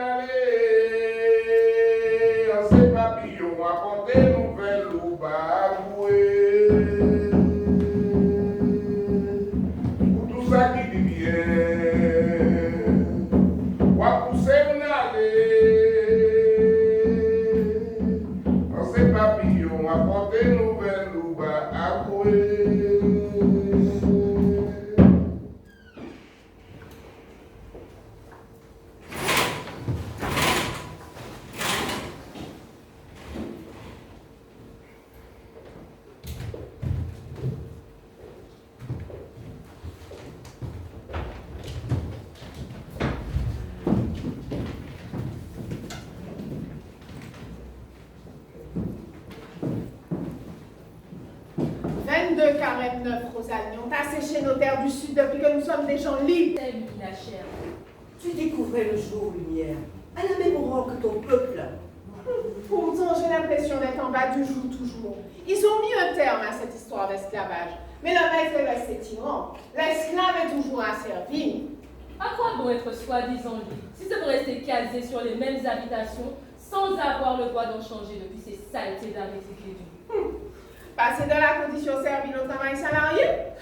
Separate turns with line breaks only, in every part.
aller, en ces papillons, apporter nouvelle ou bagoué. Pour tout ça qui dit bien, ou à pousser mon aller, en ces papillons, apporter nouvelle ou bagoué.
Rosalie, on t'a séché nos terres du Sud depuis que nous sommes des gens libres.
C'est lui, la chair.
Tu découvrais le jour, lumière, à la même rang que ton peuple.
Pourtant, j'ai l'impression d'être en bas du jour toujours. Ils ont mis un terme à cette histoire d'esclavage. Mais le maître est resté tyran. L'esclave est toujours asservi.
À quoi bon être soi-disant libre si c'est pour rester casé sur les mêmes habitations sans avoir le droit d'en changer depuis ces saletés d'arithmétique?
Passer de la condition servile au travail salarié?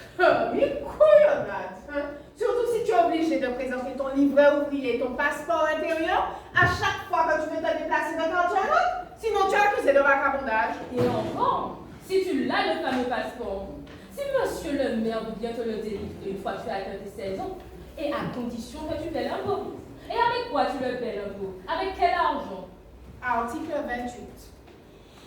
Mais couillonnade, hein? Surtout si tu es obligé de présenter ton livret ouvrier et ton passeport intérieur à chaque fois que tu veux te déplacer d'un quartier à l'autre. Sinon, tu es accusé de vagabondage.
Et encore, si tu l'as le fameux passeport, si monsieur le maire veut bien te le délivrer une fois que tu as atteint tes 16 ans, et à condition que tu paies l'impôt. Et avec quoi tu le paies l'impôt? Avec quel argent?
Article 28.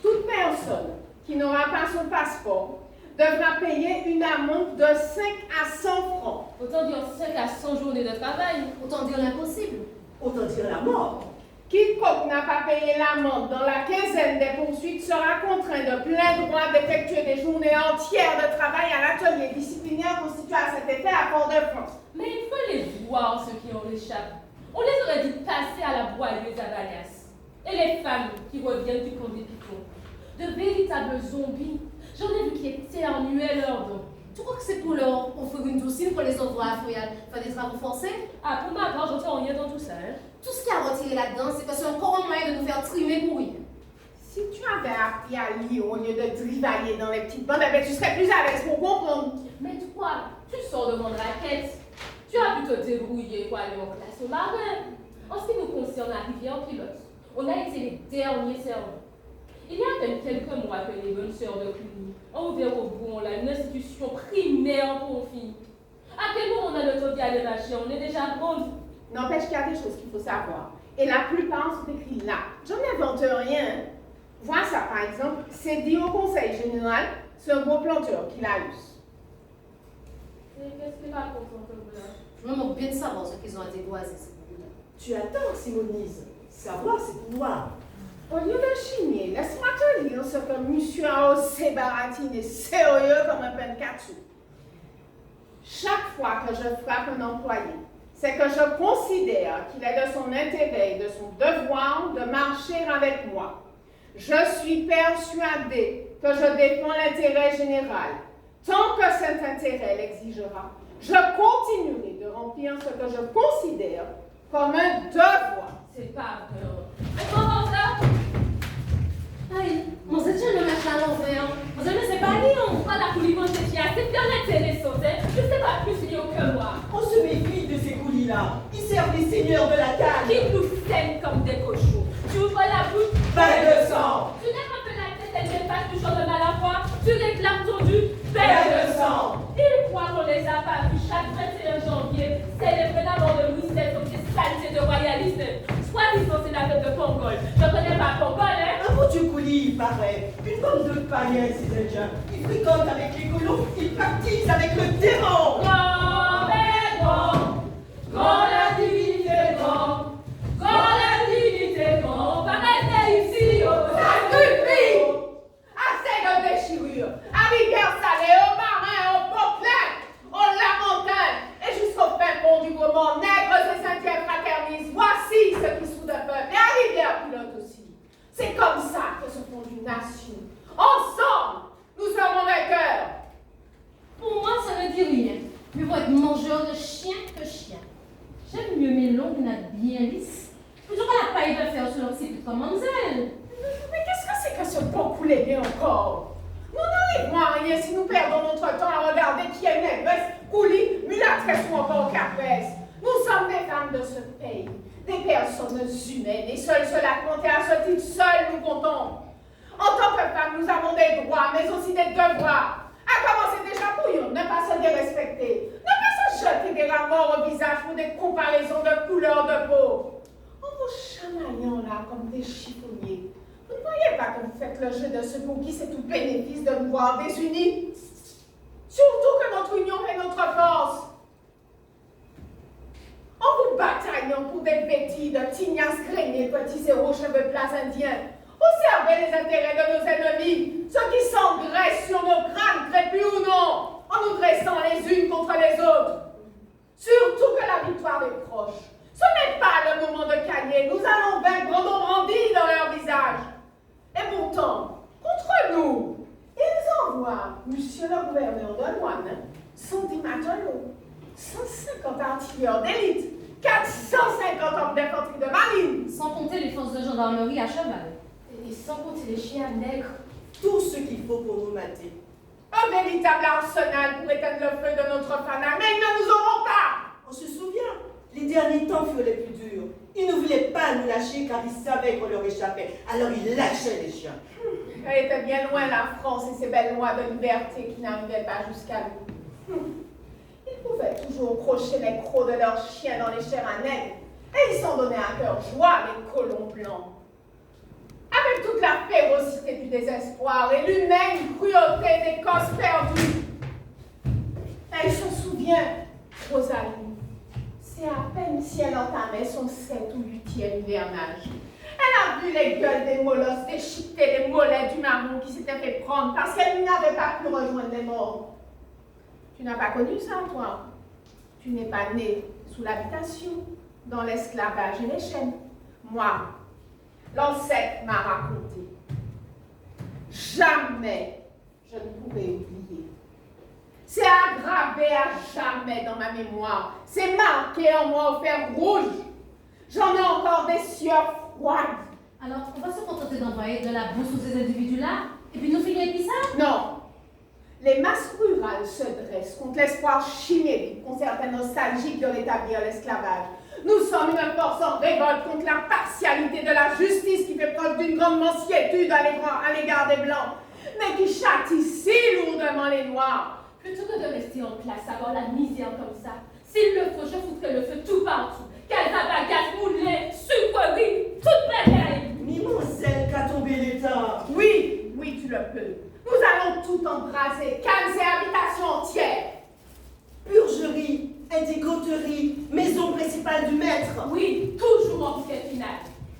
Toute personne qui n'aura pas son passeport devra payer une amende de 5 à 100 francs.
Autant dire 5 à 100 journées de travail.
Autant dire l'impossible.
Autant dire la mort.
Quiconque n'a pas payé l'amende dans la quinzaine des poursuites sera contraint de plein droit d'effectuer des journées entières de travail à l'atelier disciplinaire constitué à cet effet à Fort-de-France.
Mais il faut les voir, ceux qui en échappent. On les aurait dit passer à la broyeuse à Valias. Et les femmes qui reviennent du camp des Pitons. De véritables zombies. J'en ai vu qui éternuaient leurs dents.
Tu crois que c'est pour leur offrir une doucine pour les envoyer à Foyal faire des travaux forcés?
Ah, pour ma part, j'entends rien dans tout ça. Hein?
Tout ce qu'il y a retiré là-dedans, c'est que c'est encore un moyen de nous faire trimer pour rien.
Si tu avais appris à lire au lieu de drivailler dans les petites bandes, tu serais plus à l'aise pour comprendre.
Mais toi, tu sors de mon raquette. Tu as pu te débrouiller pour aller en classe au marin. En ce qui nous concerne, la rivière pilote, on a été les derniers servants. Il y a à peine quelques mois que les bonnes sœurs de Cluny ont ouvert au Bouon une institution primaire pour filles. À quel moment on a le temps d'y aller marcher? On est déjà grande.
N'empêche qu'il y a des choses qu'il faut savoir. Et la plupart sont écrites là. Je n'invente rien. Vois ça par exemple, c'est dit au conseil général, c'est un gros planteur qui l'a eu.
Et qu'est-ce qu'il raconte comme là?
Je me moque bien de savoir ce qu'ils ont à déboiser, ces bouts-là.
Tu as tort, Simonise. Savoir, c'est pouvoir.
Au lieu de chigner, laisse-moi te lire ce que monsieur Aosé baratine est sérieux comme un pencatsu. Chaque fois que je frappe un employé, c'est que je considère qu'il est de son intérêt et de son devoir de marcher avec moi. Je suis persuadée que je défends l'intérêt général. Tant que cet intérêt l'exigera, je continuerai de remplir ce que je considère comme un devoir.
C'est pas vrai. Mais comment ça?
Aïe, mon Dieu, le machin à l'envers. Mon Dieu, mais c'est pas Lyon.
Pourquoi la coulis c'est bien intéressant, hein? Je sais pas plus Lyon que moi.
On se méfie de ces coulis-là. Ils servent les seigneurs de la canne.
Qui nous saignent comme des cochons. Tu ouvres la bouche,
Bain de sang.
tu lèves un peu la tête, elle dépasse toujours de mal à voir. Tu réclames ton dû,
Bain de sang.
Ils croient qu'on les a pas vus chaque 21 janvier. Célébrer la mort de Louis XVI comme des saletés de royalistes. Soi-disant, c'est la fête de Pongol. Je connais pas Pongol, hein?
Un bout de coulis, il paraît. Une bande de païens, ces Indiens. Ils fricotent avec les colons, ils pactisent avec le démon.
Grand et grand, grand la divinité grand, grand la divinité grand, on va rester ici au
Ça suffit! Assez de déchirures! À rivière salée, au marin, au Beauclerc, au Lamontagne, et jusqu'au fin fond du moment, nègres et Saint-Pierre fraternisent. Voici ce qui soude le peuple, et à rivière pilote aussi. C'est comme ça que se fonde une nation. Ensemble, nous serons vainqueurs.
Pour moi, ça ne dit rien. Mieux vaut être mangeur de chien que ça, ils veulent faire sur leur petit comme mademoiselle.
Mais qu'est-ce que c'est que ce bon poulet bien encore? Nous n'arrivons à rien si nous perdons notre temps à regarder qui est négresse, coulis, mulâtresse ou encore capresse. Nous sommes des femmes de ce pays, des personnes humaines, et seul cela compte et à ce titre, seuls nous comptons. En tant que femmes, nous avons des droits, mais aussi des devoirs. À commencer déjà pour nous, ne pas se dérespecter, ne pas se jeter des rapports au visage pour des comparaisons de couleur de peau. En vous chamaillant là comme des chiffonniers, vous ne voyez pas que vous faites le jeu de ceux pour qui c'est tout bénéfice de nous voir désunis? Surtout que notre union fait notre force. En vous bataillant pour des bêtises de tignasse grainées, petits et hauts cheveux plats indiens, observez les intérêts de nos ennemis, ceux qui s'engraissent sur nos crânes, crépus ou non, en nous dressant les unes contre les autres. Surtout que la victoire est proche. Ce n'est pas le moment de gagner. Nous allons vaincre nos brandis dans leur visage. Et pourtant, contre nous, ils envoient, monsieur le gouverneur de Loane, 110 matelots, 150 artilleurs d'élite, 450 hommes d'infanterie de marine.
Sans compter les forces de gendarmerie à cheval.
Et sans compter les chiens nègres.
Tout ce qu'il faut pour nous mater.
Un véritable arsenal pour éteindre le feu de notre fanal, mais ils ne nous auront pas.
On se souvient, les derniers temps furent les plus durs. Ils ne voulaient pas nous lâcher car ils savaient qu'on leur échappait. Alors ils lâchaient les chiens.
Elle était bien loin la France et ses belles lois de liberté qui n'arrivaient pas jusqu'à nous. Ils pouvaient toujours crocher les crocs de leurs chiens dans les chairs à nègres, et ils s'en donnaient à cœur joie, les colons blancs. Avec toute la férocité du désespoir et l'humaine cruauté des causes perdues. Elle se souvient, Rosalie, c'est à peine si elle entamait son 7 ou 8e hivernage. Elle a vu les gueules des molosses déchiqueter les mollets du marron qui s'était fait prendre parce qu'elle n'avait pas pu rejoindre les morts. Tu n'as pas connu ça, toi? Tu n'es pas né sous l'habitation, dans l'esclavage et les chaînes. Moi, l'ancêtre m'a raconté. Jamais je ne pourrai oublier. C'est aggravé à jamais dans ma mémoire. C'est marqué en moi au fer rouge. J'en ai encore des sueurs froides.
Alors, on va se contenter d'envoyer de la bourse aux ces individus-là et puis nous finir avec ça?
Non. Les masses rurales se dressent contre l'espoir chimérique qu'ont certains nostalgiques de rétablir l'esclavage. Nous sommes une force en révolte contre la partialité de la justice qui fait preuve d'une grande mansuétude à l'égard des Blancs, mais qui châtie si lourdement les Noirs.
Plutôt que de rester en classe, avoir la misère comme ça, s'il le faut, je foutrais le feu tout partout. Calzabagasse, moulin, sucrerie, toute bagaille.
Mimoselle qu'a tombé l'État.
Oui, oui, tu le peux. Nous allons tout embraser, calmes et habitations entières.
Purgerie, indigoterie, maison principale du maître.
Oui, toujours en bouquet final.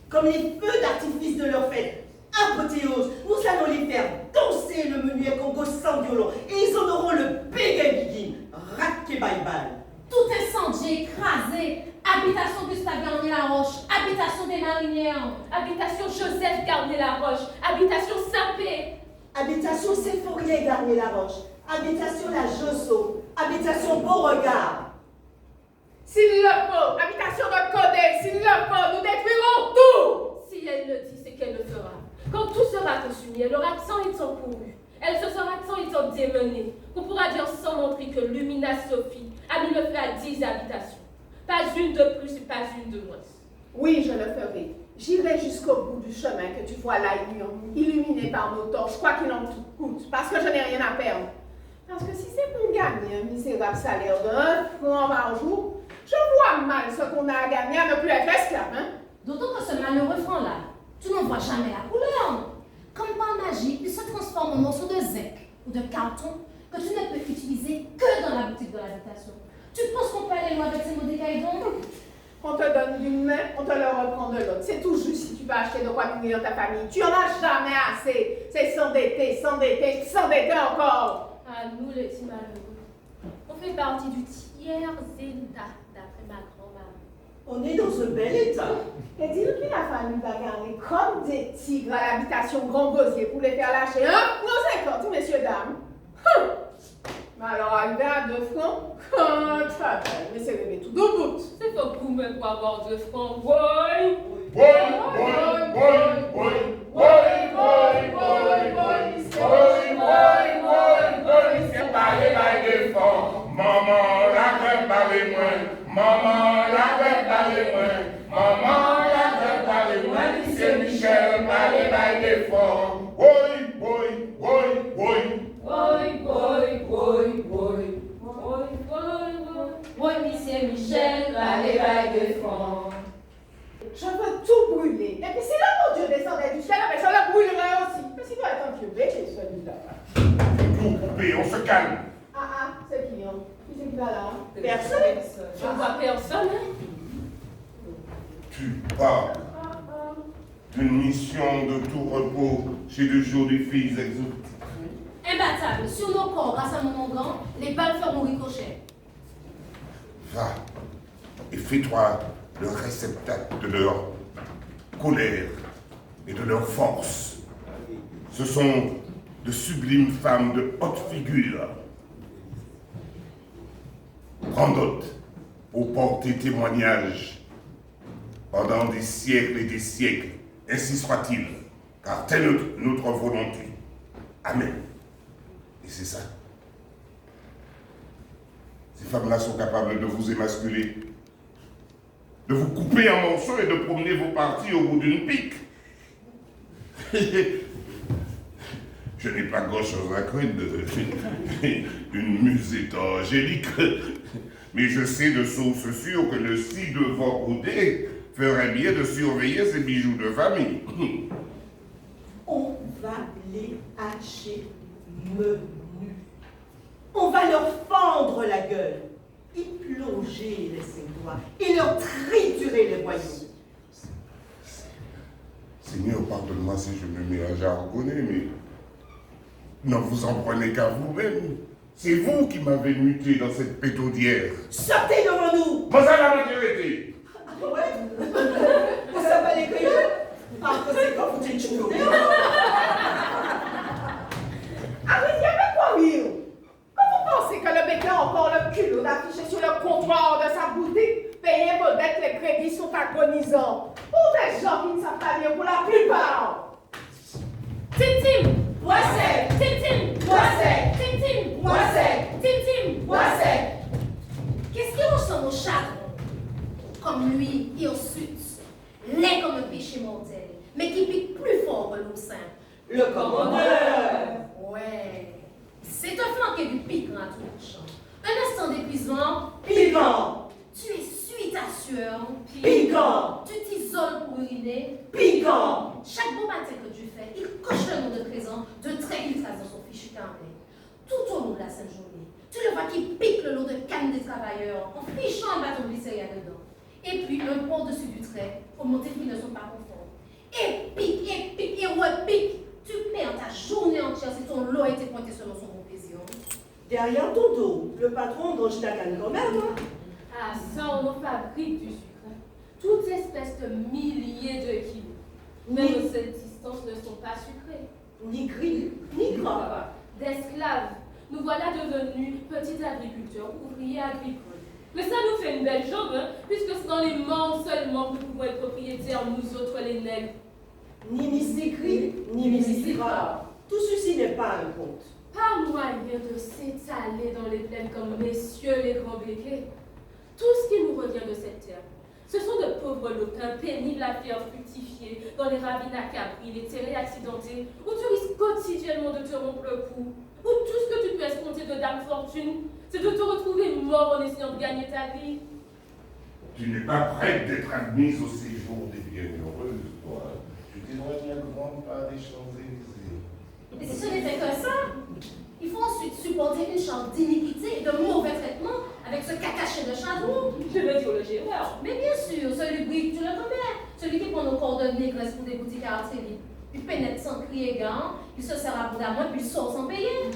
Comme les feux d'artifice de leur fête. Apothéose, nous allons les faire danser le menuet Congo sans violon. Et ils en auront le béguin-biguin. Raqué bye-bye.
Tout incendié, écrasé. Habitation Gustave Garnier-Laroche, habitation des marinières,
Habitation Joseph Garnier-Laroche, habitation Sapé.
Habitation Séphorier Garnier-Laroche. Habitation La Josso. Habitation Beauregard.
S'il le faut, habitation de Codé, s'il le faut, nous détruirons tout.
Si elle le dit, c'est qu'elle le fera. Quand tout sera consumé, elle aura 100 étant pourvue. Elle se sera 100 étant démenée. On pourra dire sans montrer que Lumina Sophie a mis le feu à 10 habitations. Pas une de plus et pas une de moins.
Oui, je le ferai. J'irai jusqu'au bout du chemin que tu vois là, illuminé par nos torches, quoi qu'il en coûte, parce que je n'ai rien à perdre. Parce que si c'est pour gagner un misérable salaire de 1 franc par jour, je vois mal ce qu'on a à gagner à ne plus être esclave, hein?
D'autant que ce malheureux franc-là, tu n'en vois jamais la couleur. Comme par magie, il se transforme en morceau de zinc ou de carton que tu ne peux utiliser que dans la boutique de l'habitation. Tu penses qu'on peut aller loin avec ces mots décaillants?
On te donne d'une main, on te le reprend de l'autre. C'est tout juste si tu vas acheter de quoi nourrir ta famille. Tu en as jamais assez. C'est s'endetter, s'endetter, s'endetter encore.
Ah, nous les petits malheureux. On fait partie du tiers État, d'après ma grand-mère.
On est dans un bel état.
Et dis-nous qu'il a fallu bagarrer comme des tigres à l'habitation Grand Gosier pour les faire lâcher 1 franc 50, messieurs, dames. Mais alors, arrivé à 2 francs, quand ça fait, mais c'est levé tout au bout.
C'est pas pour même pour avoir 2 francs, boy.
Bon, éléphant. Boy, boy, boy, boy.
Boy, boy, boy, boy. Boy, boy, boy. Boy, monsieur Michel, allez, vague franc.
Je veux tout brûler. Et puis si là, mon Dieu descendait du ciel, mais je le brûlerai aussi. Mais s'il doit être un vieux bébé, celui-là.
Tout coupé, on se calme.
Ah, c'est qui, hein? Qui c'est qui va là?
Personne.
Je ne vois personne, hein?
Tu parles d'une mission de tout repos chez de jolies filles exotiques.
Imbattable, sur nos corps, grâce à mon onguent, les balles feront ricochet.
Va et fais-toi le réceptacle de leur colère et de leur force. Ce sont de sublimes femmes de haute figure. Prends note pour porter témoignage pendant des siècles et des siècles. Ainsi soit-il, car telle est notre volonté. Amen. Et c'est ça. Ces femmes-là sont capables de vous émasculer, de vous couper en morceaux et de promener vos parties au bout d'une pique. Je n'ai pas grand-chose à craindre d'une musette angélique, mais je sais de source sûre que le ci-devant Oudé ferait bien de surveiller ses bijoux de famille.
On va les hacher menus. On va leur fendre la gueule, y plonger les ses doigts et leur triturer les voyous.
Seigneur, pardonne-moi si je me mets à jargonner, mais ne vous en prenez qu'à vous-même. C'est vous qui m'avez muté dans cette pétaudière.
Sortez devant nous!
Vous à la maturité.
Ah ouais? Vous savez l'écrire? Par conséquent, vous êtes toujours.
Ah oui, il y avait quoi rire? Quand vous pensez que le mec a encore le culot d'afficher sur le comptoir de sa boutique, payer vos dettes, les crédits sont agonisants. Pour des gens qui ne savent pas lire pour la plupart.
Tim Tim!
Boissez!
Tim Tim!
Boissez!
Tim Tim!
Boissez!
Tim Tim!
Boissez!
Qu'est-ce qui ressemble au chagrin? Comme lui et ensuite, laid comme un péché mortel, mais qui pique plus fort que l'eau simple.
Le commandeur!
Ouais, c'est un flanqué du piquant à tout champ. Un instant d'épuisement,
Piquant!
tu essuies ta sueur, puis
Piquant!
tu t'isoles pour uriner.
Piquant!
Chaque bon matin que tu fais, il coche le nom de présent de traits qu'il trace dans son fichu carnet. Tout au long de la sainte journée, tu le vois qui pique le lot de cannes des travailleurs en fichant un bâton de glycérine dedans. Et puis un pot au-dessus du trait pour montrer qu'ils ne sont pas conformes. Et pique, et repique. Tu perds ta journée entière si ton lot a été pointé selon son bon plaisir.
Derrière ton dos, le patron engrange ta canne quand même, hein?
Ah, ça, on fabrique du sucre. Toute espèce de milliers de kilos. Même aux cette distance ne sont pas sucrés.
Ni gris, ni gras.
D'esclaves, nous voilà devenus petits agriculteurs, ouvriers agricoles. Mais ça nous fait une belle jambe, hein, puisque c'est dans les membres seulement que nous pouvons être propriétaires, nous autres les nègres.
Ni Missy gris, ni Missy gras. Tout ceci n'est pas un conte.
Pas moyen de s'étaler dans les plaines comme messieurs les grands béquets. Tout ce qui nous revient de cette terre, ce sont de pauvres lopins pénibles à faire fructifier dans les ravines accablées, les terrains accidentés, où tu risques quotidiennement de te rompre le cou, où tout ce que tu peux escompter de dame fortune, c'est de te retrouver mort en essayant de gagner ta vie.
Tu n'es pas prête d'être admise au séjour des bienheureuses, toi. Tu t'éloignes à grands pas des Champs-Élysées.
Et si ce n'était que ça, il faut ensuite supporter une charge d'iniquité et de mauvais traitements avec ce cacaché de chardon.
Je le dis au logeur.
Mais bien sûr, celui tu le connais, celui qui prend nos coordonnées classe pour des boutiques à artillerie. Il pénètre sans crier gant, il se sert abondamment puis il sort sans payer.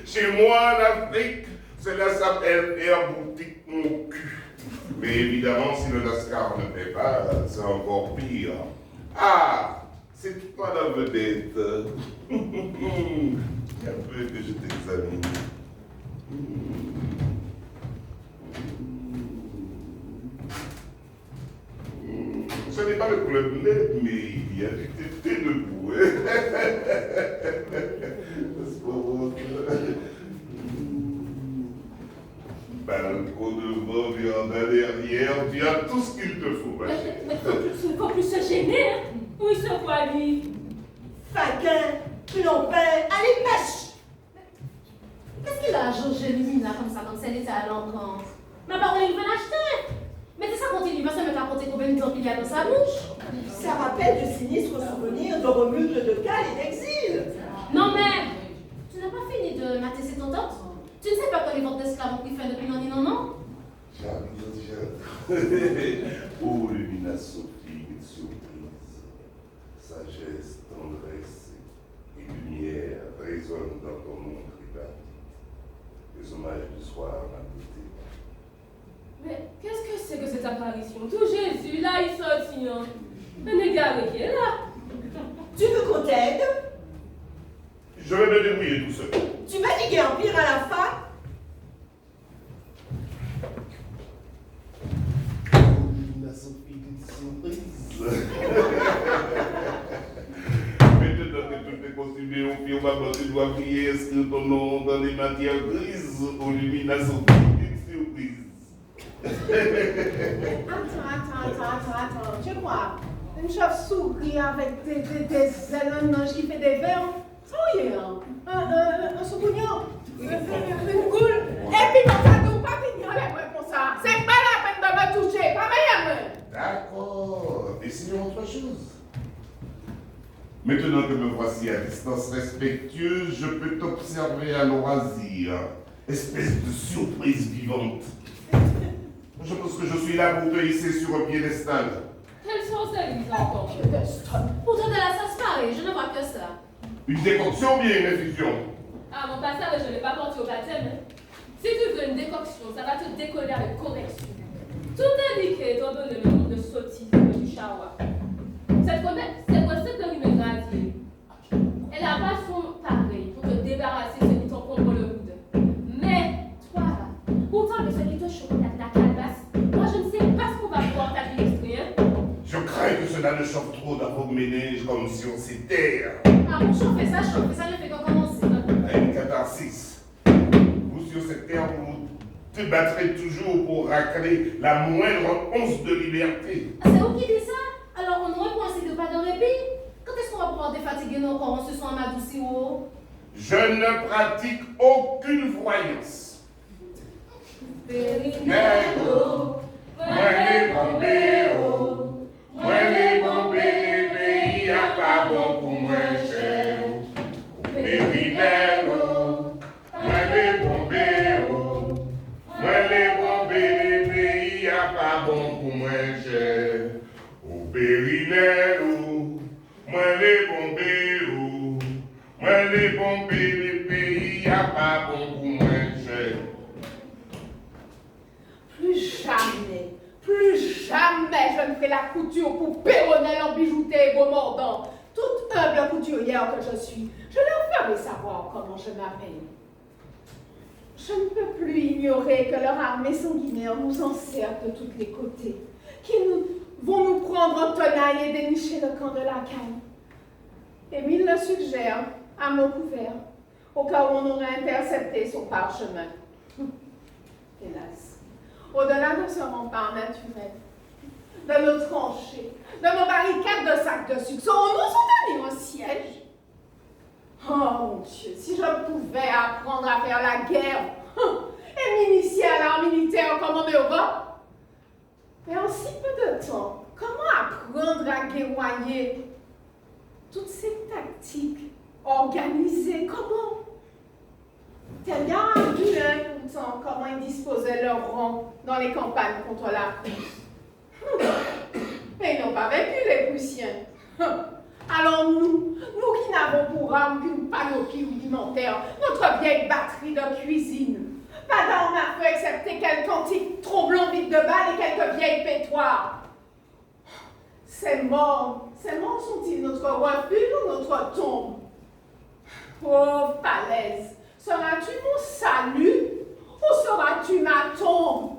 Chez moi, en Afrique, cela s'appelle Air Boutique mon cul. Mais évidemment, si le Lascar ne paie pas, c'est encore pire. Ah, c'est toi la vedette. Un peu que je t'examine. Ce n'est pas le club net, mais il y a du tété debout. N'est-ce pas votre balcon devant, viande à derrière, tu as tout ce qu'il te faut, ma chère.
Mais il ne faut plus se gêner, hein. Oui, ce quoi, lui?
Faquin, plombin, allez, pêche!
Qu'est-ce qu'il a jaugé lui là comme ça, comme ça, il était à l'encontre? Ma parole, il veut l'acheter. Mais ça continue, parce que ça me raconter combien de temps qu'il y a dans sa bouche.
Ça rappelle de sinistres souvenirs de remulte de cale et d'exil.
Non mais, tu n'as pas fini de mater ses tontantes? Tu ne sais pas que les ventes d'esclaves ont pris fin depuis l'année 90?
Oh, Lumina Sophie, une surprise. Sagesse, tendresse et lumière résonnent dans ton nom tripartite. Les hommages du soir, ma beauté.
Mais qu'est-ce que c'est que cette apparition? Tout Jésus, là, il sortit, hein. Un égard qui est là.
Tu veux qu'on t'aide?
Je vais me débrouiller tout seul.
Tu vas liguer Empire à la fin?
Lumina Sophie, une surprise. Maintenant que tout est consumé au firmament, tu dois prier, inscrire ton nom dans les matières grises. Oh, Lumina Sophie, une surprise.
Attends. Tu vois, une chauve-souris avec des ailes, un ange qui fait des vers. Oh yeah, un soupignon, une goule. Et puis, quand ça ne pas finir les mains pour ça. C'est pas la peine de me toucher, pas meilleure.
D'accord. Essayons autre chose. Maintenant que me voici à distance respectueuse, je peux t'observer à loisir. Espèce de surprise vivante. Je pense que je suis là pour te hisser sur un piédestal.
Quelles sont celles qui encore?
Pourtant de la sauce pareille, je ne vois que ça.
Une déconction ou bien une infusion?
Ah, mon passage, je ne l'ai pas porté au baptême. Si tu veux une décoction, ça va te décoller avec correction. Tout indiqué doit donner le nom de sottise du chawa. Cette recette de rime gradier, elle n'a pas son pareil pour te débarrasser ce qui t'encombre le coude. Mais, toi là, pourtant que ce qui te choque la calebasse, moi je ne sais pas ce qu'on va pouvoir t'administrer. Hein?
Je crains que cela ne chauffe trop dans vos ménages comme si on s'était
Ah bon, chauffer ça ne fait que commencer.
à une catharsis. Vous sur cette terre, vous te battrez toujours pour racler la moindre once de liberté.
Ah, c'est vous qui dit ça? Alors on aurait pensé de pas de répit? Quand est-ce qu'on va pouvoir défatiguer nos corps en se sentant adouci ou haut?
Je ne pratique aucune voyance.
Périnello,
Moi les bombéos, les pays à pas bon pour moi cher. Périnello, moi les bombéos, les pays à pas bon pour moi cher. Au Périnello, moi les bombéos, les pays à pas bon pour moi cher.
Plus jamais je ne fais la couture pour Péronnel en bijouté et beau mordant. Toute humble couturière que je suis, je leur ferai savoir comment je m'appelle. Je ne peux plus ignorer que leur armée sanguinaire nous encercle de tous les côtés, vont nous prendre en tenaille et dénicher le camp de la Caille. Émile le suggère, à mot couvert, au cas où on aurait intercepté son parchemin. Hélas, au-delà de ce rempart naturel, de nos tranchées, de nos barricades de sacs de sucre, on nous ont donné un siège. Oh mon Dieu, si je pouvais apprendre à faire la guerre et m'initier à l'art militaire comme en Europe. Mais en si peu de temps, comment apprendre à guerroyer toutes ces tactiques organisées? Comment? Tellement argument pourtant comment ils disposaient leur rang dans les campagnes contre la Prusse. Mais ils n'ont pas vaincu les Prussiens. Alors nous qui n'avons pour arme qu'une panoplie rudimentaire, notre vieille batterie de cuisine, pas d'armes à feu excepté quelques antiques tromblons vides de balles et quelques vieilles pétoires. Ces morts sont-ils notre refuge ou notre tombe? Oh, falaise, seras-tu mon salut ou seras-tu ma tombe?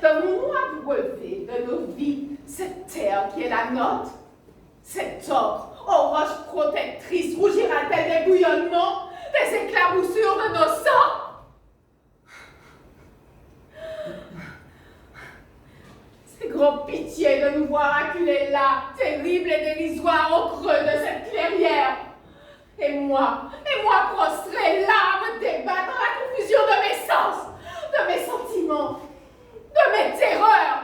Devons-nous abreuver de nos vies cette terre qui est la nôtre? Cet ocre aux roches protectrices rougira-t-elle des bouillonnements, des éclaboussures de nos sangs? Ces grand pitié de nous voir acculés là, terribles et dérisoires au creux de cette clairière. Et moi, prostrée là, me débattre dans la confusion de mes sens, de mes sentiments, de mes terreurs,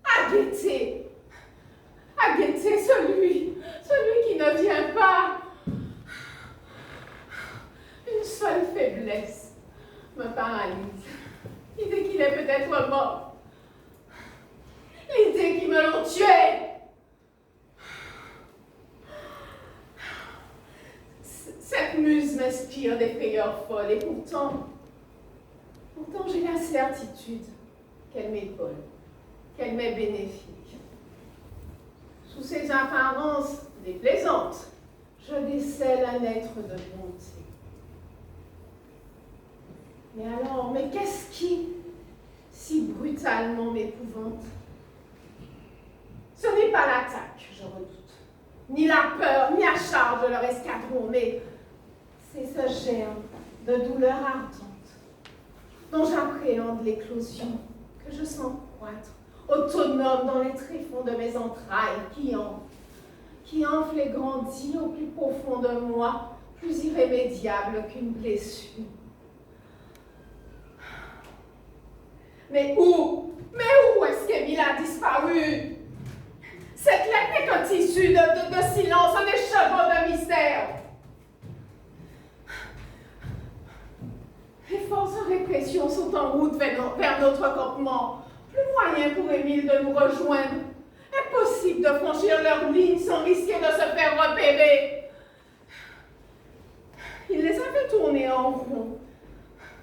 à guetter celui qui ne vient pas. Une seule faiblesse me paralyse, l'idée qu'il est peut-être mort, l'idée qu'ils me l'ont tué. Cette muse m'inspire des frayeurs folles et pourtant j'ai la certitude qu'elle m'est bonne, qu'elle m'est bénéfique. Sous ces apparences déplaisantes, je décèle un être de bonté. Mais qu'est-ce qui si brutalement m'épouvante? Ce n'est pas l'attaque que je redoute, ni la peur, ni la charge de leur escadron, mais c'est ce germe de douleur ardente dont j'appréhende l'éclosion, que je sens croître, autonome dans les tréfonds de mes entrailles, qui enfle et grandit au plus profond de moi, plus irrémédiable qu'une blessure. Mais où est-ce qu'Émile a disparu? Cette lettre n'est qu'un tissu de silence, un écheveau de mystère. Les forces de répression sont en route vers notre campement. Plus moyen pour Émile de nous rejoindre. Impossible de franchir leur ligne sans risquer de se faire repérer. Il les a fait tourner en rond.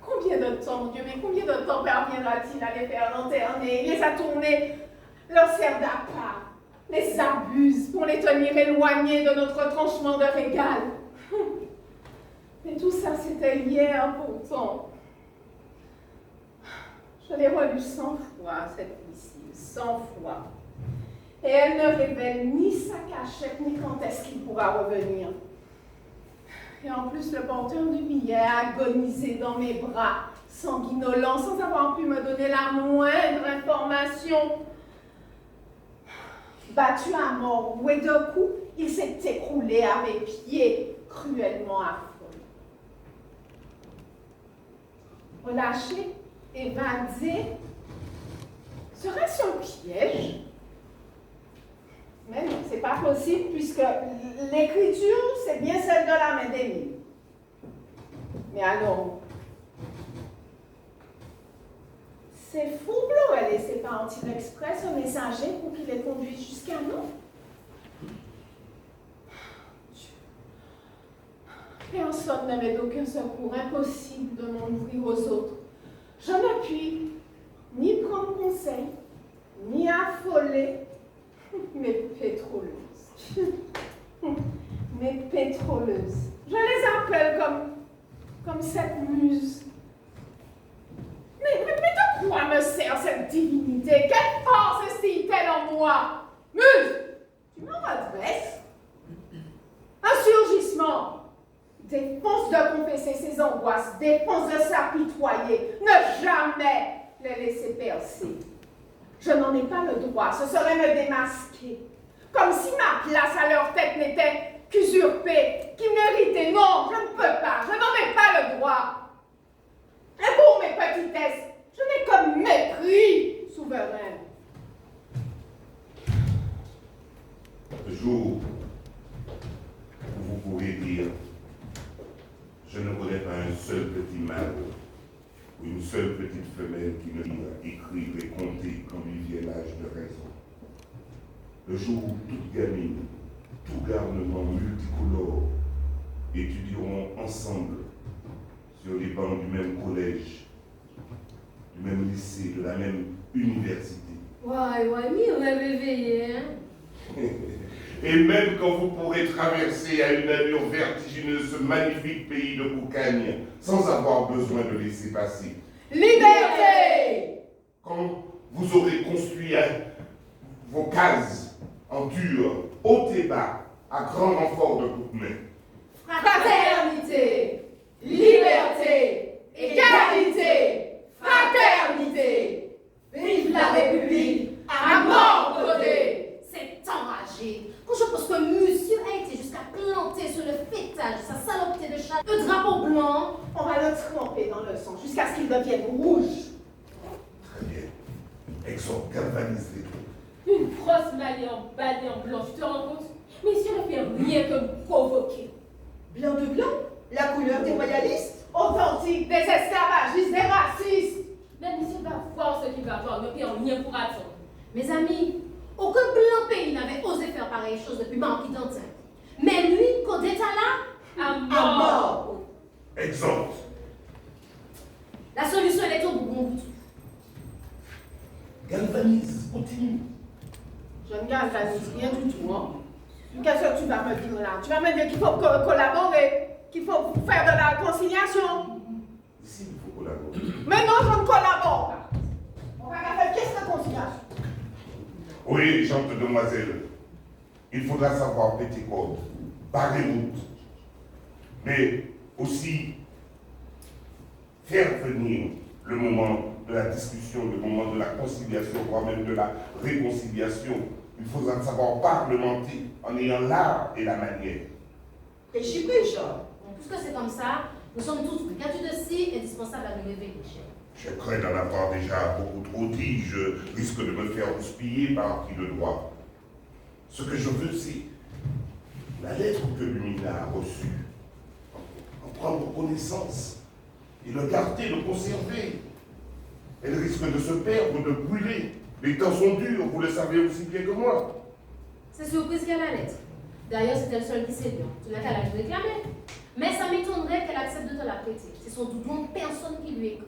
Combien de temps, Dieu, mais combien de temps parviendra-t-il à les faire lanterner? Il les a tournés, leur sert d'appât, les abuse pour les tenir éloignés de notre tranchement de régal. Mais tout ça, c'était hier pourtant. Je l'ai relue 100 fois, cette missive, 100 fois. Et elle ne révèle ni sa cachette, ni quand est-ce qu'il pourra revenir. Et en plus, le porteur du billet a agonisé dans mes bras, sanguinolent, sans avoir pu me donner la moindre information. Battu à mort, roué de coups, il s'est écroulé à mes pieds, cruellement affolé. Relâché, évadé, serait-ce un piège? Mais non, c'est pas possible puisque l'écriture, c'est bien celle de la main d'Émile. Mais alors, c'est Fourblot, elle laissé partir express un messager pour qu'il les conduise jusqu'à nous. Personne n'avait d'aucun secours, impossible de m'en ouvrir aux autres. Je ne puis ni prendre conseil, ni affoler mes pétroleuses. Mes pétroleuses. Je les appelle comme cette muse. Mais de quoi me sert cette divinité? Quelle force instille-t-elle en moi? Muse, tu m'en redresses? Un surgissement. Défonce de confesser ses angoisses, défonce de s'apitoyer, ne jamais les laisser percer. Je n'en ai pas le droit, ce serait me démasquer. Comme si ma place à leur tête n'était qu'usurpée, qu'ils méritaient. Non, je ne peux pas, je n'en ai pas le droit. Et pour mes petitesses, je n'ai que mépris souverain.
Le jour où vous pourrez dire: je ne connais pas un seul petit mâle ou une seule petite femelle qui ne lire, écrire et compter quand lui vient l'âge de raison. Le jour où toute gamine, tout garnement multicolore étudieront ensemble sur les bancs du même collège, du même lycée, de la même université.
Ouais, mais on avait veillé, hein?
Et même quand vous pourrez traverser à une allure vertigineuse ce magnifique pays de Boucagne sans avoir besoin de laisser passer.
Liberté!
Quand vous aurez construit vos cases en dur, haut et bas, à grand renfort de toutes mains.
Fraternité! Liberté! Égalité! Fraternité! Vive la République!
Exhorte, galvanise-les.
Une grosse maillée en balle en blanche, tu te rends compte? Messieurs ne fait rien que me provoquer.
Blanc de blanc? La couleur des royalistes?
Authentique, des esclavagistes, des racistes.
Mais monsieur va voir ce qu'il va voir, ne fait rien pour attendre.
Mes amis, aucun blanc pays n'avait osé faire pareille chose depuis Marquis d'Antin. Mais lui, qu'au d'état là,
À
À
mort.
mort!
Exhorte.
la solution elle est au bout.
Galvanise, continue.
Je ne galvanise rien du tout, hein. Qu'est-ce que tu vas me dire là? Tu vas me dire qu'il faut collaborer, qu'il faut faire de la conciliation.
Ici, il faut collaborer.
Mais non, je ne collabore pas. On va faire qu'est-ce que conciliation?
Oui, chante demoiselle. Il faudra savoir péter code, barrer route, mais aussi faire venir le moment de la discussion, le moment de la conciliation, voire même de la réconciliation. Il faudra savoir parlementer en ayant l'art et la manière.
Et j'y vais, Jean.
Bon, puisque c'est comme ça, nous sommes tous prêts. Qu'as-tu de si indispensable à nous révéler, cher?
Je crains d'en avoir déjà beaucoup trop dit. Je risque de me faire houspiller par qui le doit. Ce que je veux, c'est la lettre que Lumina a reçue. En prendre connaissance et le garder, le conserver. Elle risque de se perdre, de brûler. Les temps sont durs, vous le savez aussi bien que moi.
C'est surprise qu'elle a la lettre. D'ailleurs, c'est elle seule qui sait bien. Tu n'as qu'à la réclamer. Mais ça m'étonnerait qu'elle accepte de te la prêter. C'est sans doute donc personne qui lui écoute.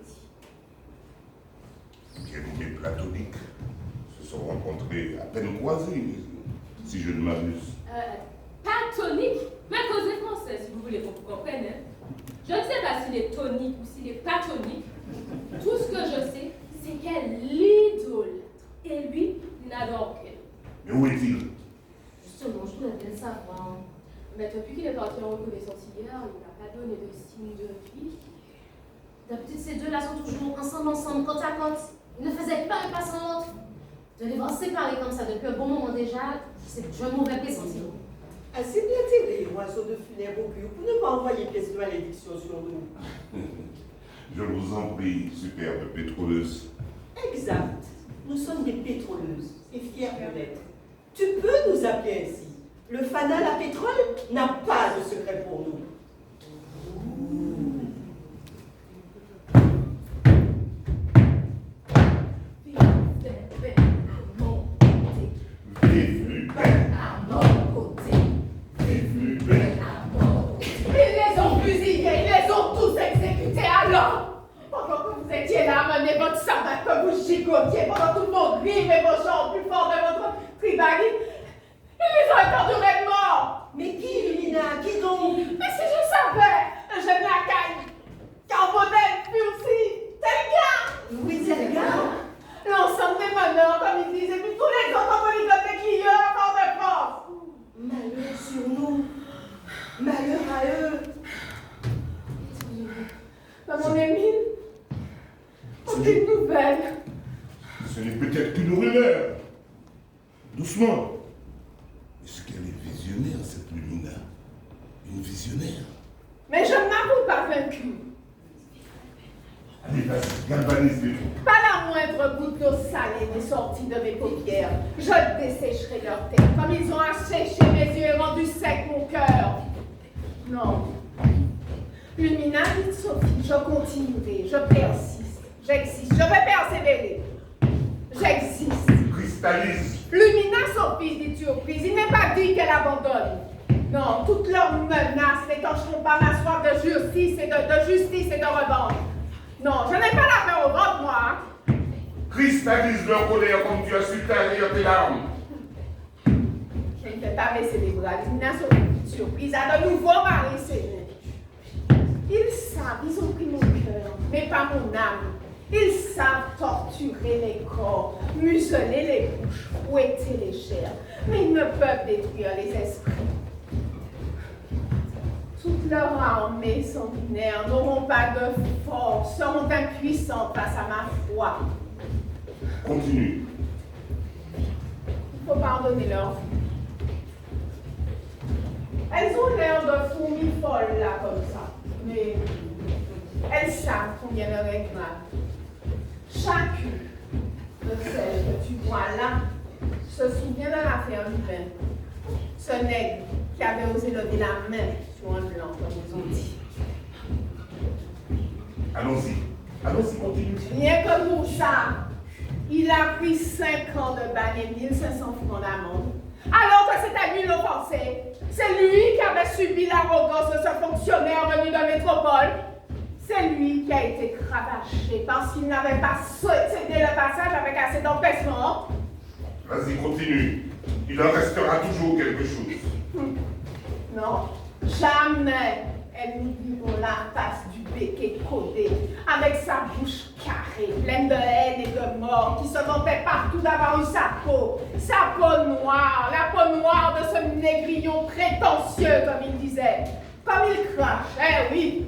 Bien-aimés platoniques se sont rencontrés à peine croisés, si je ne m'abuse.
Pas tonique, mais causez français si vous voulez qu'on vous comprenne. Hein. Je ne sais pas s'il est tonique ou s'il est pas tonique. Tout ce que je sais, c'est qu'elle l'idolâtre. Et lui, il n'adore qu'elle.
Mais où est-il?
Justement, je voudrais bien le savoir.
Mais depuis qu'il est parti en reconnaissance hier, il n'a pas donné de signe de vie.
D'habitude, ces deux-là sont toujours ensemble, côte à côte. Ils ne faisaient pas un pas sans l'autre. De les voir séparés comme ça depuis un bon moment déjà, c'est un mauvais pressentiment.
Assez bien tiré, oiseau de funèbre au cul, pour ne pas envoyer pièce de malédiction sur nous.
Je vous en prie, superbe pétroleuse.
Exact. Nous sommes des pétroleuses et fiers de l'être. Tu peux nous appeler ainsi. Le fanal à pétrole n'a pas de secret pour nous.
Vive Lupin! Vive Lupin!
Ils les ont fusillés, ils les ont tous exécutés alors. Pendant que vous étiez là à mener votre sabbat, que vous gigotiez pendant toutes vos griffes et vos chants plus forts de votre tribalisme, ils les ont étendurés de mort.
Mais qui, Lumina? Qui donc?
Mais si je savais, le jeune lacaille, Carbonel, Fursi, tel
Oui, c'est le gars.
l'ensemble des meneurs, comme ils disent, et puis tous les autres polyglottes des clients encore de force.
Malheur sur nous. Malheur à eux.
Mon Émile, aucune nouvelle.
Ce n'est peut-être qu'une rumeur. Doucement. Est-ce qu'elle est visionnaire, cette Lumina? Une visionnaire?
Mais je ne m'avoue pas vaincue.
Allez, vas-y, galvanise-les.
Pas la moindre goutte d'eau salée n'est sortie de mes paupières. Je dessécherai leur tête, comme ils ont asséché mes yeux et rendu sec mon cœur. Non. Lumina, dit Sophie, je continuerai, je persiste, j'existe, je vais persévérer. J'existe.
Cristallise.
Lumina, Sophie, dit surprise, il n'est pas dit qu'elle abandonne. Non, toutes leurs menaces n'étancheront pas ma soif de justice et de revanche. Non, je n'ai pas la peur au ventre, moi. Hein.
Cristallise leur colère comme tu as su tarir tes larmes.
Je ne fais pas baisser les bras. Lumina, Sophie, surprise, a de nouveau marié ses mains. Ils savent, ils ont pris mon cœur, mais pas mon âme. Ils savent torturer les corps, museler les bouches, fouetter les chairs, mais ils ne peuvent détruire les esprits. Toutes leurs armées sanguinaires n'auront pas de force, seront impuissantes face à ma foi.
Continue.
Il faut pardonner leur vie. Elles ont l'air de fourmis folles là comme ça, mais elles savent combien leur est grave. Chacune de celles tu vois là se souvient de l'affaire Lupin. Ce nègre qui avait osé lever la main sur un blanc, comme ils ont dit.
Allons-y, continue.
Rien que pour ça, il a pris 5 ans de bagne et 1500 francs d'amende. Alors que c'était lui l'offensé. C'est lui qui avait subi l'arrogance de ce fonctionnaire venu de métropole. C'est lui qui a été cravaché parce qu'il n'avait pas cédé le passage avec assez d'empêchement.
Vas-y, continue. Il en restera toujours quelque chose.
Non, jamais elles n'oublieront la face du béquet codé, avec sa bouche carrée, pleine de haine et de mort, qui se vantait partout d'avoir eu sa peau noire, la peau noire de ce négrillon prétentieux, comme il disait, comme il crachait, oui.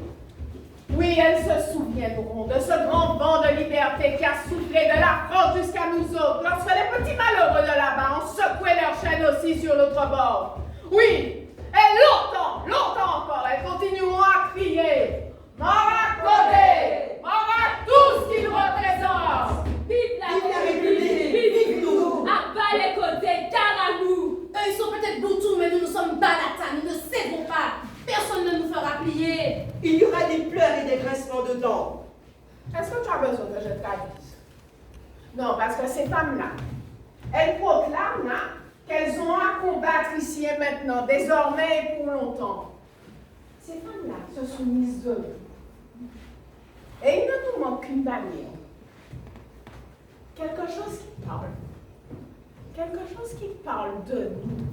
Oui, elles se souviendront de ce grand vent de liberté qui a soufflé de la France jusqu'à nous autres, lorsque les petits malheureux de là-bas ont secoué leurs chaînes aussi sur l'autre bord. Oui, et longtemps encore, elles continueront à crier « Mort à Codé! Mort à tout ce qu'il représente !»
Vive la
Vive la
République!
République! Vive nous!
À bas les côtés, car à nous!
Eux, ils sont peut-être boutous, mais nous sommes balatas, nous ne cédons pas. Personne ne nous fera plier.
Il y aura des pleurs et des grincements de dents.
Est-ce que tu as besoin que je te traduise? Non, parce que ces femmes-là, elles proclament là, qu'elles ont à combattre ici et maintenant, désormais et pour longtemps. Ces femmes-là se sont mises de nous. Et il ne nous manque qu'une bannière. Quelque chose qui parle. Quelque chose qui parle de nous.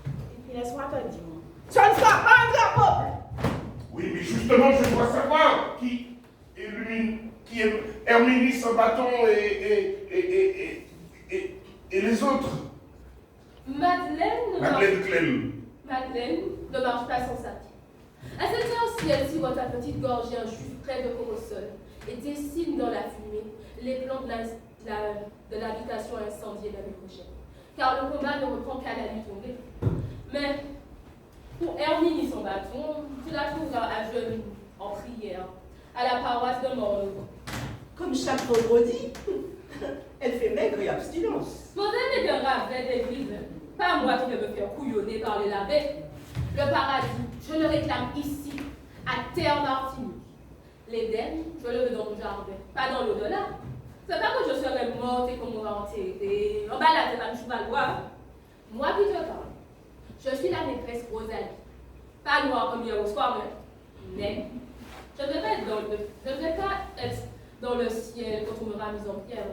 Et puis laisse-moi te dire, ce ne sera pas un drapeau!
Oui, mais justement, je dois savoir qui est Herminie sans bâton et les autres.
Madeleine
Madeleine
ne marche pas sans sa pied. À cette heure-ci, elle sirote à petite gorgée un jus frais de corosol et dessine dans la fumée les plans de l'habitation incendiée l'année prochaine. Car le combat ne reprend qu'à la nuit tombée. Mais pour Herminie son bâton, tu la trouveras à genoux, en prière, à la paroisse de Morneau.
Comme chaque vendredi, elle fait maigre et abstinence.
Vous avez bien ravet d'église, pas moi qui vais me faire couillonner par les labés. Le paradis, je le réclame ici, à Terre-Martinique. L'Éden, je le veux dans mon jardin, pas dans l'au-delà. C'est pas que je serai morte et qu'on m'aura enterrée. En bas là, c'est pas une chevaloir. Moi qui te parle, je suis la maîtresse Rosalie. Pas noire comme hier au soir, mais je ne vais pas être dans le ciel quand on m'aura mise en pierre.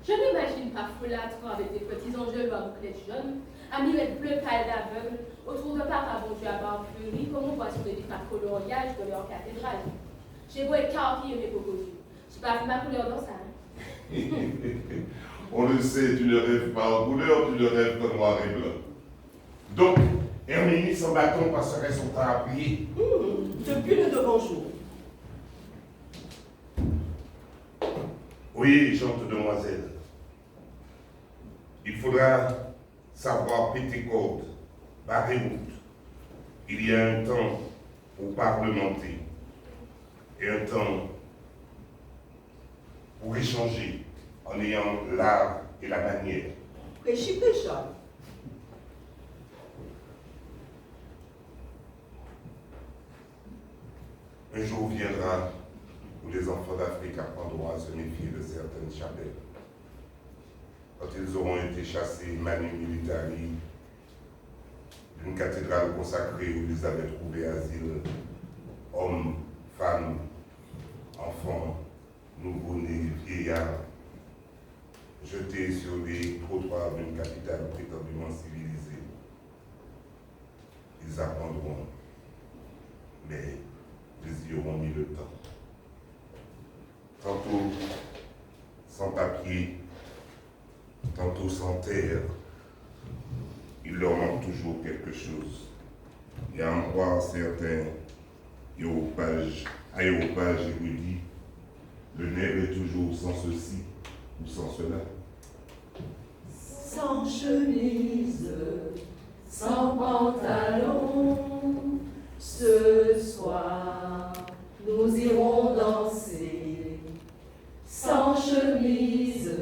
Je m'imagine pas folâtrant avec des petits anges à bouclettes jaunes, à mirette bleu pâle d'aveugle, autour de papa bon Dieu à barbe fleurie, comme on voit sur les vitraux coloriages de leur cathédrale. J'ai beau être carré et mes cocos. J'ai pas vu ma couleur dans ça.
On le sait, tu ne rêves pas en couleur, tu ne rêves que noir et blanc. Donc, Herminie sans bâton passerait son temps à prier.
Depuis le devant-jour.
Oui, chante demoiselle. Il faudra savoir péter corde, barrer route. Il y a un temps pour parlementer et un temps pour échanger en ayant l'art et la manière.
Prêchez déjà.
Un jour viendra où les enfants d'Afrique apprendront à se méfier de certaines chapelles. Quand ils auront été chassés manu militari d'une cathédrale consacrée où ils avaient trouvé asile, hommes, femmes, enfants, nouveau-nés, vieillards, jetés sur les trottoirs d'une capitale prétendument civilisée. Ils apprendront, mais ils y auront mis le temps. Tantôt sans papier, tantôt sans terre, il leur manque toujours quelque chose. Et à en croire certains aéropages érudits, le nègre est toujours sans ceci ou sans cela.
Sans chemise, sans pantalon, ce soir, nous irons danser. Sans chemise,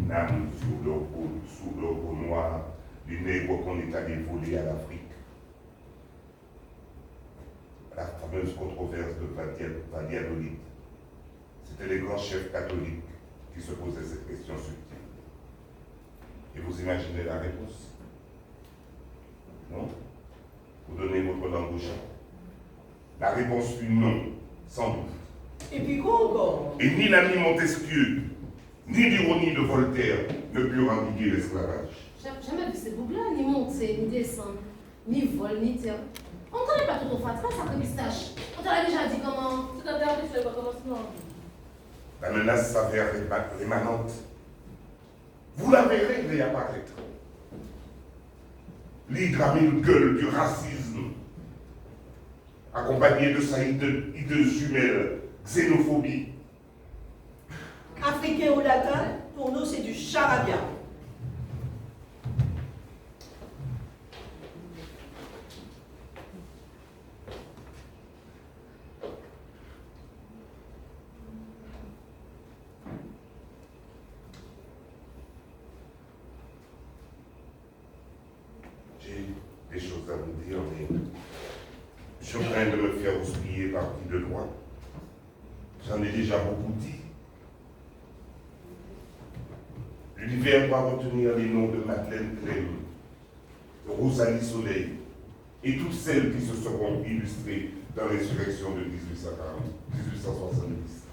une âme sous leur peau noire, les nègres qu'on est allé voler à l'Afrique. La fameuse controverse de Valladolid. C'était les grands chefs catholiques qui se posaient cette question subtile. Et vous imaginez la réponse? Non? Vous donnez votre langue au chat. La réponse fut non, sans doute.
Et puis quoi encore?
Et ni l'ami Montesquieu, ni l'ironie de Voltaire ne purent endiguer l'esclavage.
J'ai jamais vu ces boucles-là, ni monter, ni descendre, ni vol, ni terre. On ne connaît pas tout au fatras, ça que pistache. On t'a déjà dit comment.
Tout à l'heure, c'est le commencement.
La menace s'avère rémanente. Vous la verrez réapparaître. L'hydre gueule du racisme, accompagné de sa hideuse jumelle, xénophobie.
Africain ou latin, pour nous c'est du charabia.
J'ai des choses à vous dire, mais je crains de me faire houspiller par qui de droit. J'en ai déjà beaucoup dit. L'univers va retenir les noms de Madeleine Clem, de Rosalie Soleil et toutes celles qui se seront illustrées dans l'insurrection de 1870.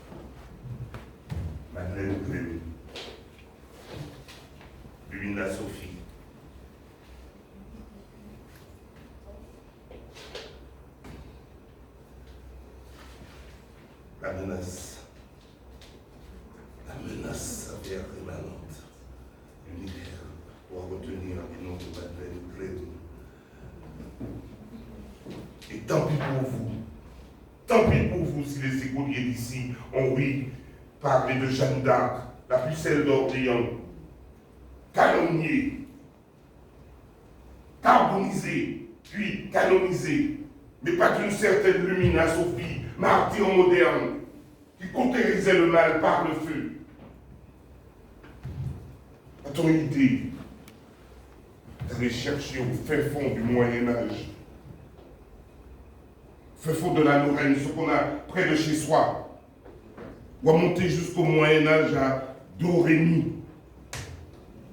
Madeleine Clem, Lumina Sophie, la menace s'avère rémanente. L'univers doit retenir les noms de Madeleine Clem. Et tant pis pour vous si les écoliers d'ici ont oui parlé de Jeanne d'Arc, la pucelle d'Orléans, calomniée, carbonisée, puis canonisée, mais pas d'une certaine Lumina Sophie, martyr moderne, qui cautérisait le mal par le feu. A-t-on une idée d'aller chercher au fin fond du Moyen-Âge, fin fond de la Lorraine, ce qu'on a près de chez soi, ou à monter jusqu'au Moyen-Âge à Do-Ré-Mi?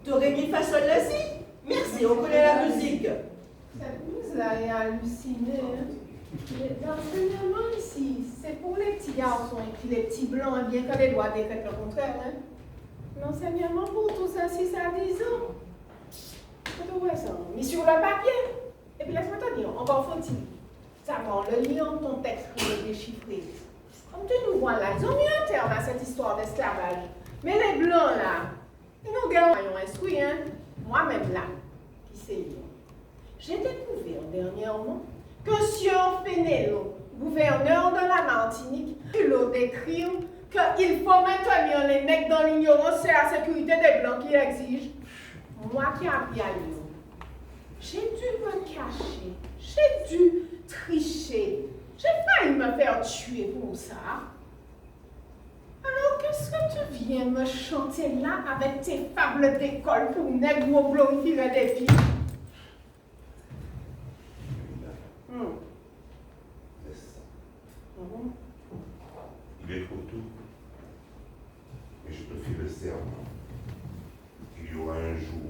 Do-Ré-Mi fa sol la si. Merci, on connaît la musique.
Cette mise-là est hallucinée. Hein? L'enseignement ici, c'est pour les petits garçons et puis les petits blancs, bien que les lois décrètent le contraire. Hein? L'enseignement pour tous à 6 à 10 ans. Ouais, ça, mis sur le papier. Et puis laisse-moi te dire, encore faut-il savoir le lien de ton texte pour le déchiffrer. Comme tu nous vois là, ils ont mis un terme à cette histoire d'esclavage. Mais les blancs là, ils nous gagnent instruit, hein? Moi-même là, qui c'est j'ai découvert dernièrement que Sieur Fénélo, gouverneur de la Martinique, a d'écrire qu'il faut maintenir les nègres dans l'ignorance, c'est la sécurité des blancs qui exige. Moi qui ai appris à lire, j'ai dû me cacher, j'ai dû tricher, j'ai failli me faire tuer pour ça. Alors qu'est-ce que tu viens me chanter là avec tes fables d'école pour nègres glorifier des filles?
Il est trop tôt, mais je te fais le serment qu'il y aura un jour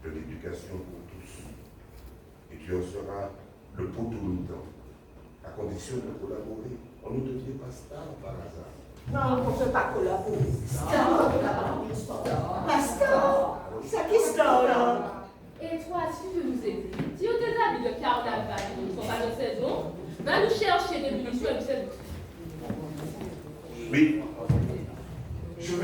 de l'éducation pour tous, et tu en seras le poteau-mitant, à condition de collaborer. On ne devient pas star par hasard.
Non, on ne peut pas collaborer.
Star. Ça qui star là?
Et toi, si je nous ai dit, si on tes habits de carnaval qui ne sont pas de saison, va nous chercher des munitions et puis
Mais je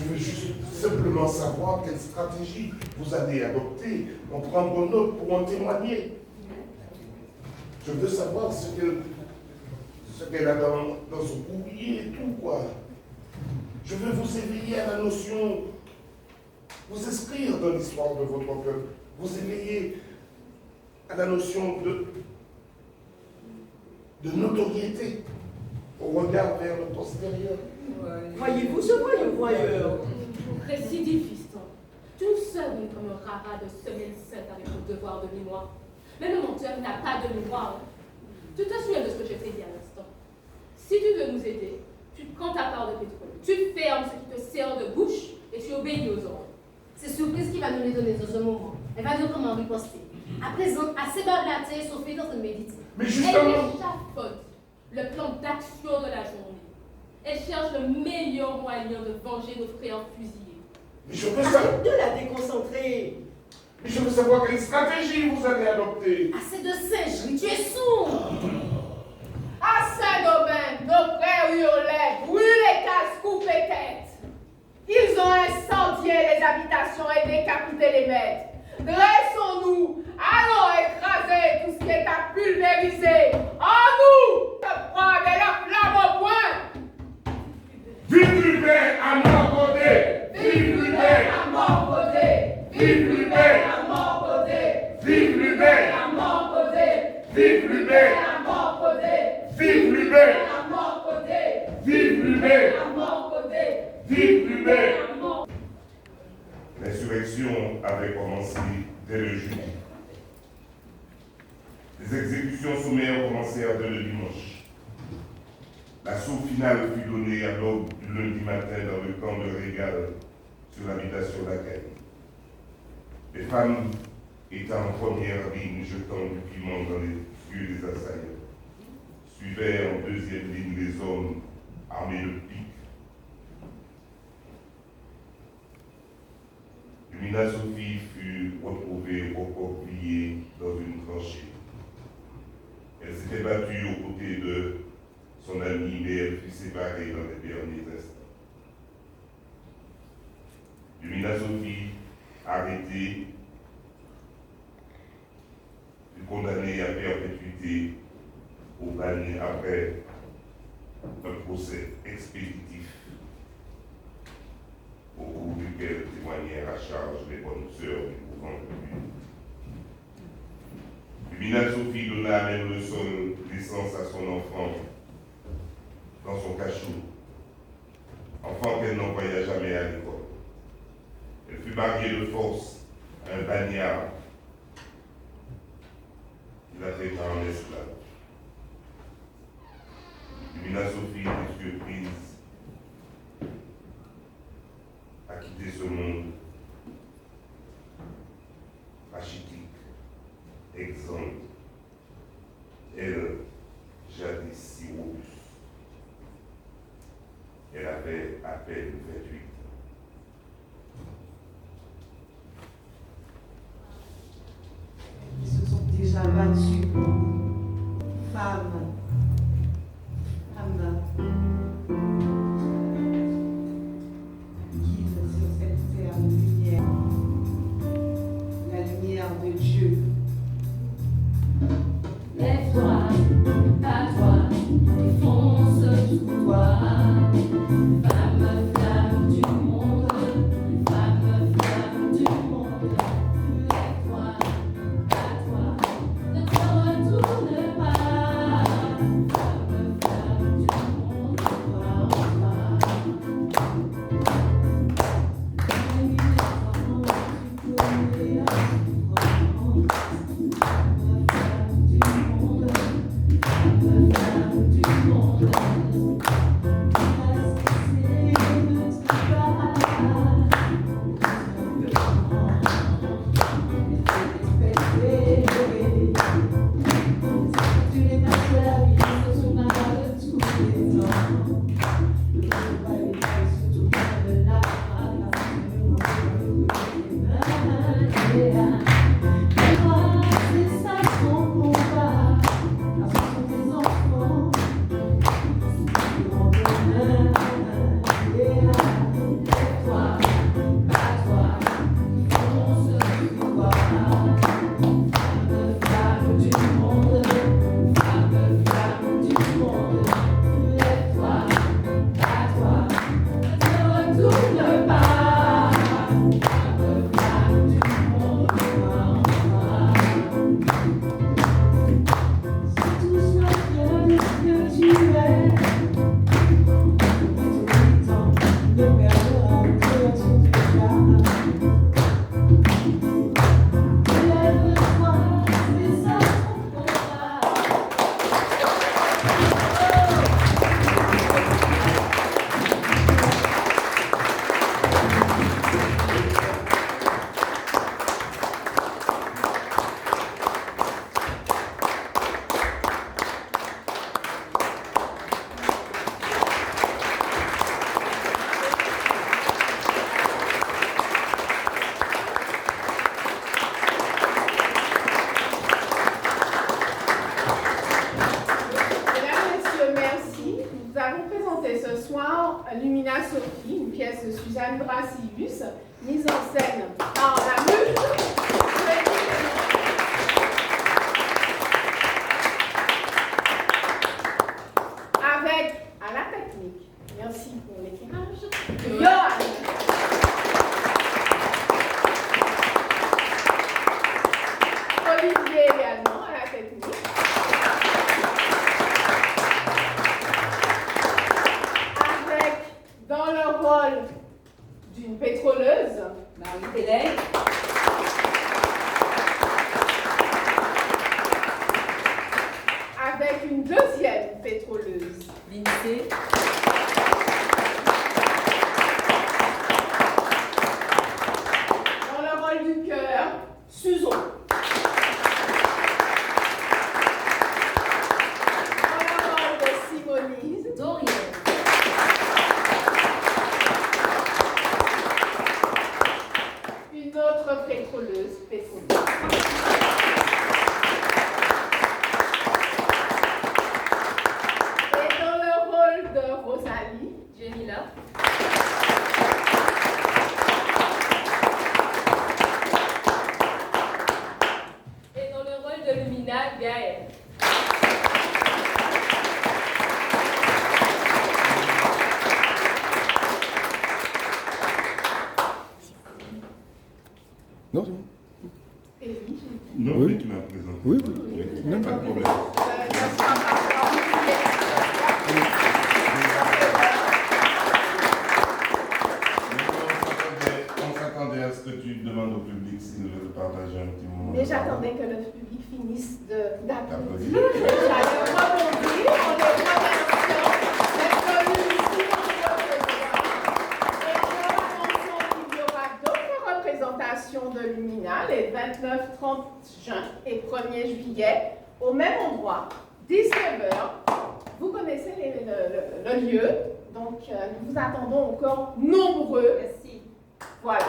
veux juste simplement savoir quelle stratégie vous allez adopter, en prendre note pour en témoigner. Je veux savoir ce qu'elle a dans son courrier et tout, quoi. Je veux vous éveiller à la notion, vous inscrire dans l'histoire de votre peuple, vous éveiller à la notion de notoriété au regard vers le postérieur.
Voyez-vous ce voyeur?
récidiviste. Nous sommes comme un rat de semaine sainte avec nos devoirs de mémoire. Mais le menteur n'a pas de mémoire. Tu te souviens de ce que je t'ai dit à l'instant. Si tu veux nous aider, tu prends ta part de pétrole, tu fermes ce qui te sert de bouche et tu obéis aux ordres.
C'est surprise qui va nous les donner dans ce moment. Elle va dire comment riposter. À présent, assez barblaté, Sophie est en train de méditer.
Mais
Elle
justement,
échafaude le plan d'action de la journée. Elle cherche le meilleur moyen de venger nos frères fusillés.
mais je veux savoir,
Arrête de la déconcentrer.
mais je veux savoir quelle stratégie vous allez adopter.
Assez de singerie, tu es sourd.
À Saint-Domingue, nos frères hurlaient, brûlez casse, coupez tête. Ils ont incendié les habitations et décapité les maîtres. Dressons-nous, allons écraser tout ce qui est à pulvériser. En nous, se prendre la flamme au poing.
Vive l'humain à mort côté! Vive l'humain!
à mort posée.
Vive l'humain!
à mort posée.
Vive l'humain!
à mort posée.
Vive l'humain!
à mort posée.
Vive l'humain!
à mort posée.
Vive l'humain!
à mort posée.
Vive l'humain!
à mort.
L'insurrection avait commencé dès le jeudi. Les exécutions sommaires commencèrent dès le dimanche. L'assaut final fut donné à l'aube du lundi matin dans le camp de Régal sur l'habitation d'accueil. Les femmes étaient en première ligne, jetant du piment dans les yeux des assaillants. Suivaient en deuxième ligne les hommes armés de piques. Lumina Sophie fut retrouvée recroquevillée dans une tranchée. Elle s'était battue aux côtés de son amie, mais elle fut séparée dans les derniers instants. Lumina Sophie, arrêtée, fut condamnée à perpétuité au bagne après un procès expéditif au cours duquel témoignèrent à charge les bonnes sœurs du couvent de Dieu. Lumina Sophie donna même le sol naissance à son enfant dans son cachot, enfant qu'elle n'envoya jamais à l'école. Elle fut mariée de force à un bagnard qui la traita en esclave. Lumina Sophie fut surprise à quitter ce monde rachitique, exempt, elle, jadis si robuste. Elle avait à peine 28 ans.
Ils se sont déjà battus. Femmes, guide sur cette terre lumière, la lumière de Dieu.
Lève-toi, bats-toi, défonce tout toi. Femme, flamme du
présenter ce soir Lumina Sophie, une pièce de Suzanne Brasilius, mise en scène par la muse. Avec, à la technique, merci pour l'éclairage, Johan. Olivier également à la technique. Avec, dans le rôle d'une pétroleuse,
Marie-Hélène.
avec une deuxième pétroleuse,
Lindsay.
dans le rôle du cœur, Suzo. Dans le rôle de Simonise,
Dorian.
une autre pétroleuse, Et dans le rôle de Rosalie,
Jamila. Et dans le rôle de Lumina, Gaëlle.
Non, c'est bon.
Élie,
Non,
Oui.
mais tu m'as présenté.
Oui,
Non, pas de problème. On s'attendait à ce que tu demandes au public s'il veut partager un petit moment.
Mais j'attendais que le public finisse d'applaudir.
D'applaudir.
J'allais rebondir en les remerciant d'être venus ici dans notre droit. Et en leur annonçant qu'il y aura d'autres représentations de Lumina les 29, 30 juin et 1er juillet au même endroit, 19h. Vous connaissez le lieu, donc nous vous attendons encore nombreux.
Merci.
Voilà.